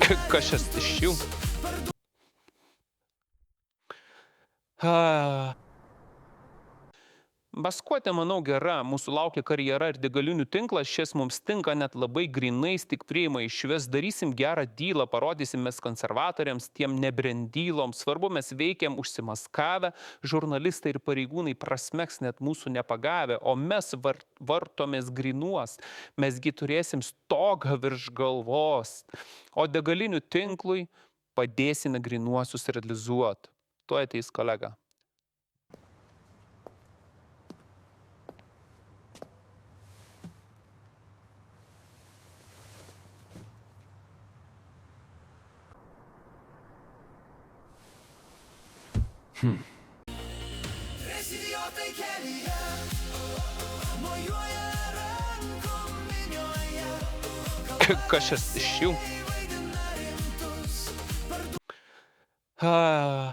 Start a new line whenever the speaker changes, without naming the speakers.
Kažkas iš jų. Baskuotė, manau, gera, mūsų laukia karjera ir degalinių tinklas, šis mums tinka net labai grinais, tik priima išves, darysim gerą dylą, parodysim mes konservatoriams, tiem nebrendyloms, svarbu mes veikiam užsimaskavę, žurnalistai ir pareigūnai prasmeks net mūsų nepagavę, o mes vartomės grinuos, mesgi turėsim stogą virš galvos, o degalinių tinklui padėsime grinuosius realizuoti. Tuo ateis kolega.
Idiotai kelyje, mojuoja rankom minioje,
Kažkas iš jų.
vaidina rimtus.